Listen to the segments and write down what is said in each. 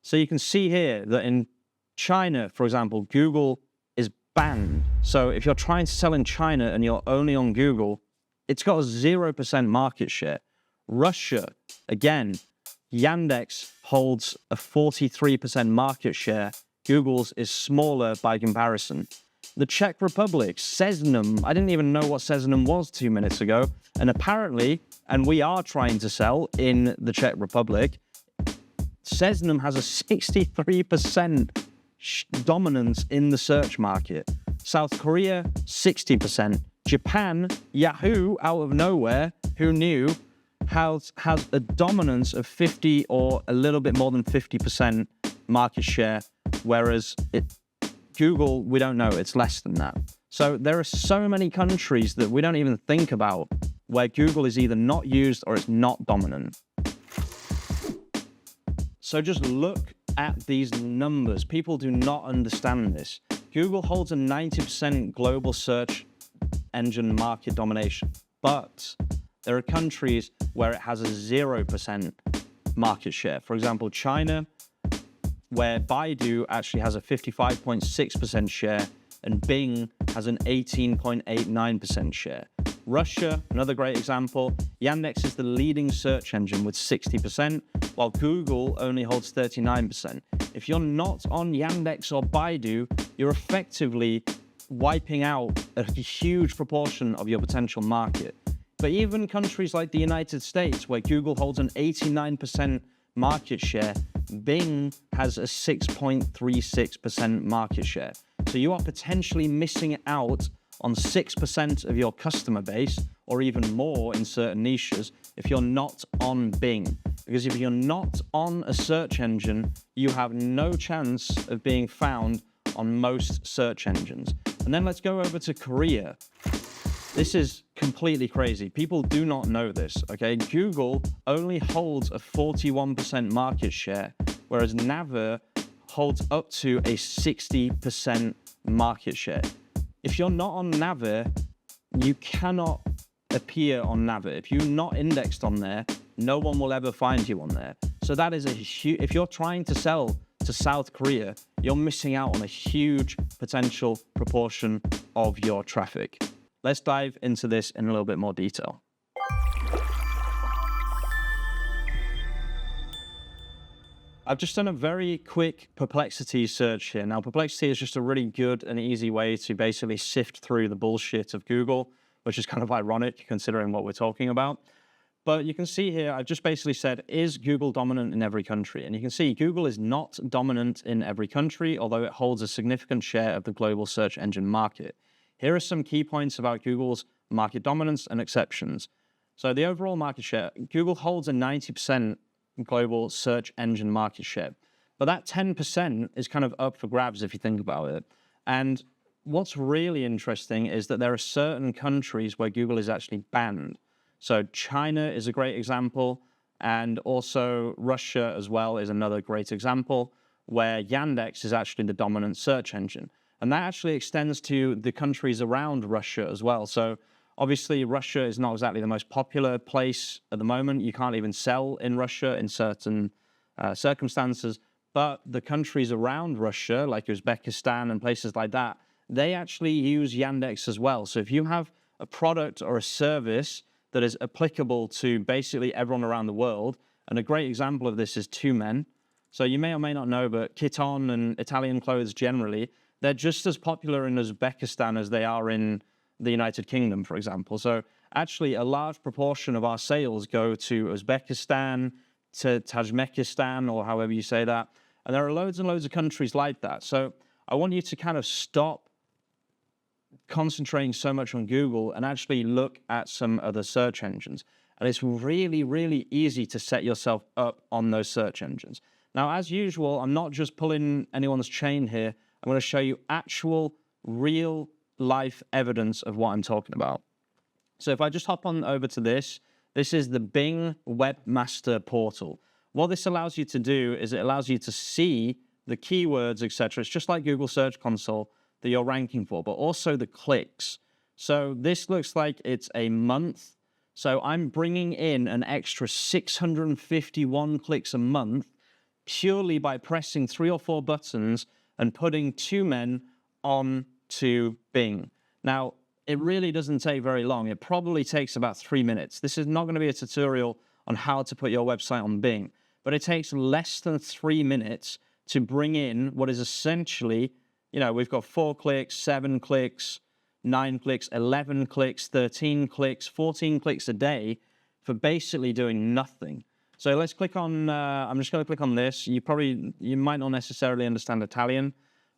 So you can see here that in China, for example, Google is banned. So if you're trying to sell in China and you're only on Google, it's got a 0% market share. Russia, again, Yandex holds a 43% market share. Google's is smaller by comparison. The Czech Republic, Seznam, I didn't even know what Seznam was 2 minutes ago. And apparently, and we are trying to sell in the Czech Republic, Seznam has a 63% dominance in the search market. South Korea, 60%. Japan, Yahoo, out of nowhere, who knew, has a dominance of 50 or a little bit more than 50% market share, whereas Google, we don't know, it's less than that. So there are so many countries that we don't even think about where Google is either not used or it's not dominant. So just look at these numbers. People do not understand this. Google holds a 90% global search engine market domination, but there are countries where it has a 0% market share. For example, China, where Baidu actually has a 55.6% share and Bing has an 18.89% share. Russia, another great example, Yandex is the leading search engine with 60%, while Google only holds 39%. If you're not on Yandex or Baidu, you're effectively wiping out a huge proportion of your potential market. But even countries like the United States, where Google holds an 89% market share, Bing has a 6.36% market share. So you are potentially missing out on 6% of your customer base, or even more in certain niches, if you're not on Bing. Because if you're not on a search engine, you have no chance of being found on most search engines. And then let's go over to Korea. This is completely crazy. People do not know this, okay? Google only holds a 41% market share, whereas Naver holds up to a 60% market share. If you're not on Naver, you cannot appear on Naver. If you're not indexed on there, no one will ever find you on there. So that is a huge, if you're trying to sell to South Korea, you're missing out on a huge potential proportion of your traffic. Let's dive into this in a little bit more detail. I've just done a very quick Perplexity search here. Now, Perplexity is just a really good and easy way to basically sift through the bullshit of Google, which is kind of ironic considering what we're talking about. But you can see here, I've just basically said, is Google dominant in every country? And you can see Google is not dominant in every country, although it holds a significant share of the global search engine market. Here are some key points about Google's market dominance and exceptions. So the overall market share, Google holds a 90% global search engine market share. But that 10% is kind of up for grabs if you think about it. And what's really interesting is that there are certain countries where Google is actually banned. So China is a great example, and also Russia as well is another great example, where Yandex is actually the dominant search engine. And that actually extends to the countries around Russia as well. So obviously, Russia is not exactly the most popular place at the moment. You can't even sell in Russia in certain circumstances. But the countries around Russia, like Uzbekistan and places like that, they actually use Yandex as well. So if you have a product or a service that is applicable to basically everyone around the world, and a great example of this is Two Men. So you may or may not know, but Kiton and Italian clothes generally, they're just as popular in Uzbekistan as they are in the United Kingdom, for example. So actually a large proportion of our sales go to Uzbekistan, to Tajikistan, or however you say that. And there are loads and loads of countries like that. So I want you to kind of stop concentrating so much on Google and actually look at some other search engines. And it's really, really easy to set yourself up on those search engines. Now, as usual, I'm not just pulling anyone's chain here. I'm going to show you actual, real life evidence of what I'm talking about. So if I just hop on over to this is the Bing Webmaster Portal. What this allows you to do is it allows you to see the keywords, etc. It's just like Google Search Console that you're ranking for, but also the clicks. So this looks like it's a month. So I'm bringing in an extra 651 clicks a month purely by pressing 3 or 4 buttons and putting 2 men onto Bing. Now, it really doesn't take very long. It probably takes about 3 minutes. This is not going to be a tutorial on how to put your website on Bing, but it takes less than 3 minutes to bring in what is essentially, we've got 4 clicks, 7 clicks, 9 clicks, 11 clicks, 13 clicks, 14 clicks a day for basically doing nothing. So let's click on, I'm just going to click on this. You might not necessarily understand Italian,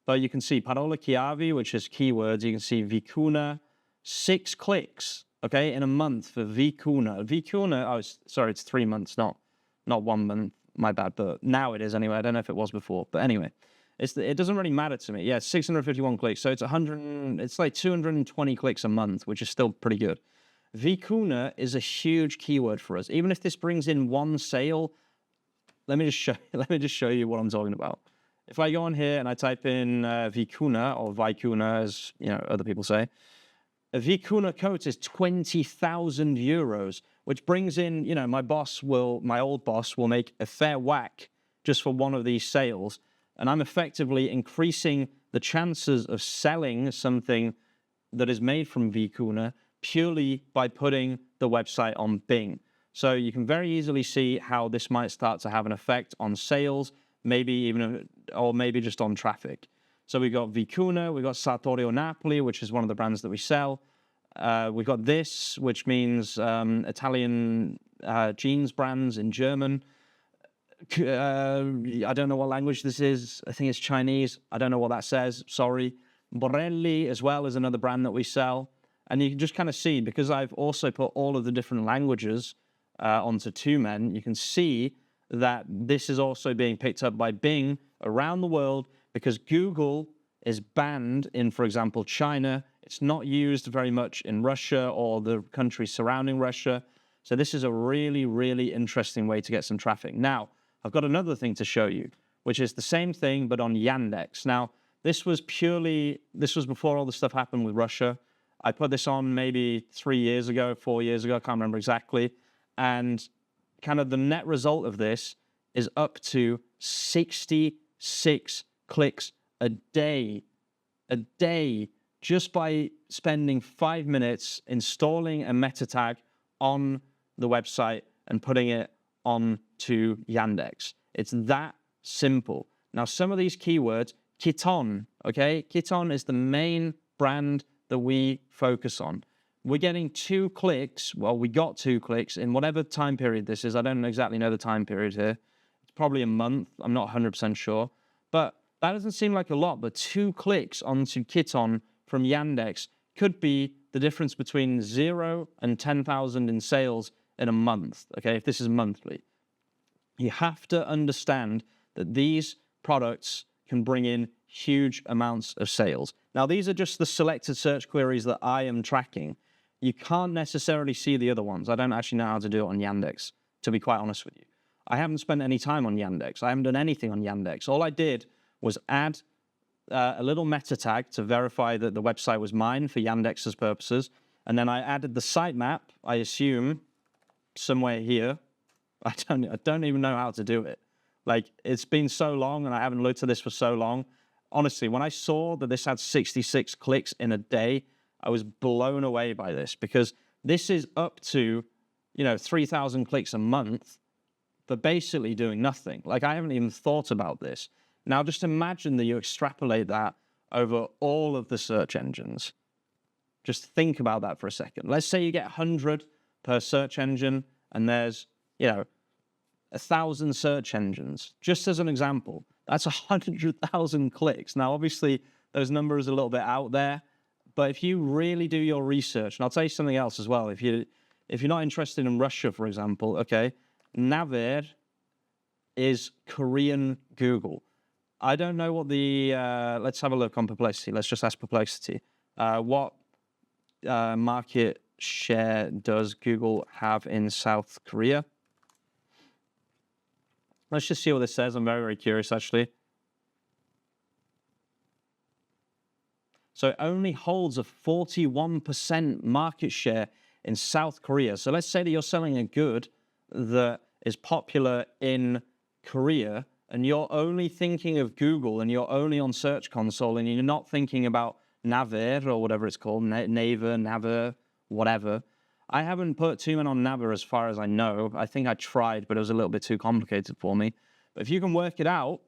but you can see parola chiavi, which is keywords. You can see vicuna, 6 clicks, okay, in a month for vicuna. Vicuna, it's 3 months, not 1 month, my bad, but now it is anyway. I don't know if it was before, but anyway, it doesn't really matter to me. Yeah, 651 clicks, so it's like 220 clicks a month, which is still pretty good. Vicuna is a huge keyword for us. Even if this brings in 1 sale, let me just show you what I'm talking about. If I go on here and I type in vicuna, or vicuna, as other people say, a vicuna quote is 20,000 euros, which brings in, my old boss will make a fair whack just for one of these sales, and I'm effectively increasing the chances of selling something that is made from vicuna purely by putting the website on Bing. So you can very easily see how this might start to have an effect on sales, maybe just on traffic. So we've got vicuna, we've got Sartorio Napoli, which is one of the brands that we sell. We've got this, which means Italian jeans brands in German. I don't know what language this is. I think it's Chinese. I don't know what that says. Sorry. Borelli as well is another brand that we sell. And you can just kind of see, because I've also put all of the different languages onto 2 men, you can see that this is also being picked up by Bing around the world because Google is banned in, for example, China. It's not used very much in Russia or the countries surrounding Russia. So this is a really, really interesting way to get some traffic. Now, I've got another thing to show you, which is the same thing, but on Yandex. Now, this was before all the stuff happened with Russia. I put this on maybe 3 years ago, 4 years ago, I can't remember exactly. And kind of the net result of this is up to 66 clicks a day, just by spending 5 minutes installing a meta tag on the website and putting it onto Yandex. It's that simple. Now, some of these keywords, Kiton, okay? Kiton is the main brand that we focus on. We're getting 2 clicks. Well, we got 2 clicks in whatever time period this is. I don't exactly know the time period here. It's probably a month. I'm not 100% sure. But that doesn't seem like a lot, but 2 clicks onto Kiton from Yandex could be the difference between 0 and 10,000 in sales in a month, okay, if this is monthly. You have to understand that these products can bring in huge amounts of sales. Now, these are just the selected search queries that I am tracking. You can't necessarily see the other ones. I don't actually know how to do it on Yandex, to be quite honest with you. I haven't spent any time on Yandex. I haven't done anything on Yandex. All I did was add a little meta tag to verify that the website was mine for Yandex's purposes. And then I added the sitemap, I assume, somewhere here. I don't even know how to do it. Like, it's been so long and I haven't looked at this for so long. Honestly, when I saw that this had 66 clicks in a day, I was blown away by this, because this is up to, 3,000 clicks a month for basically doing nothing. Like, I haven't even thought about this. Now, just imagine that you extrapolate that over all of the search engines. Just think about that for a second. Let's say you get 100 per search engine, and there's, 1,000 search engines. Just as an example, that's 100,000 clicks. Now, obviously, those numbers are a little bit out there, but if you really do your research, and I'll tell you something else as well. If you're not interested in Russia, for example, okay, Naver is Korean Google. I don't know what the, let's have a look on Perplexity. Let's just ask Perplexity. What market share does Google have in South Korea? Let's just see what this says. I'm very, very curious, actually. So it only holds a 41% market share in South Korea. So let's say that you're selling a good that is popular in Korea. and you're only thinking of Google and you're only on Search Console and you're not thinking about Naver or whatever it's called, Naver, whatever. I haven't put too many on Naver as far as I know. I think I tried, but it was a little bit too complicated for me. But if you can work it out,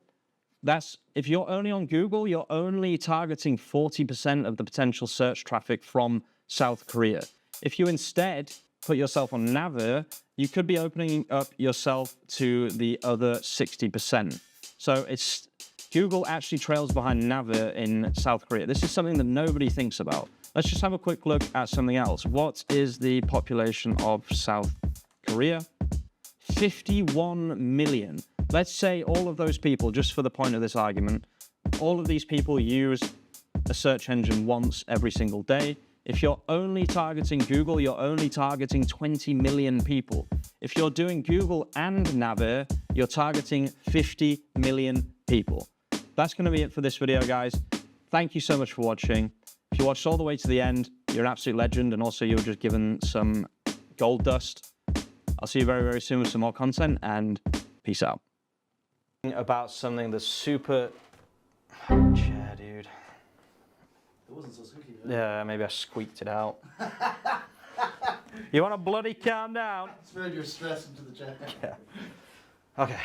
if you're only on Google, you're only targeting 40% of the potential search traffic from South Korea. If you instead put yourself on Naver, you could be opening up yourself to the other 60%. So Google actually trails behind Naver in South Korea. This is something that nobody thinks about. Let's just have a quick look at something else. What is the population of South Korea? 51 million. Let's say all of those people, just for the point of this argument, all of these people use a search engine once every single day. If you're only targeting Google, you're only targeting 20 million people. If you're doing Google and Naver, you're targeting 50 million people. That's going to be it for this video, guys. Thank you so much for watching. If you watched all the way to the end, you're an absolute legend, and also you were just given some gold dust. I'll see you very, very soon with some more content, and peace out. About something that's super... Chair, dude. It wasn't so squeaky. Yeah, maybe I squeaked it out. You want to bloody calm down? Spread your stress into the chair. Yeah. Okay.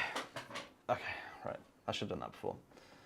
Okay, right. I should have done that before.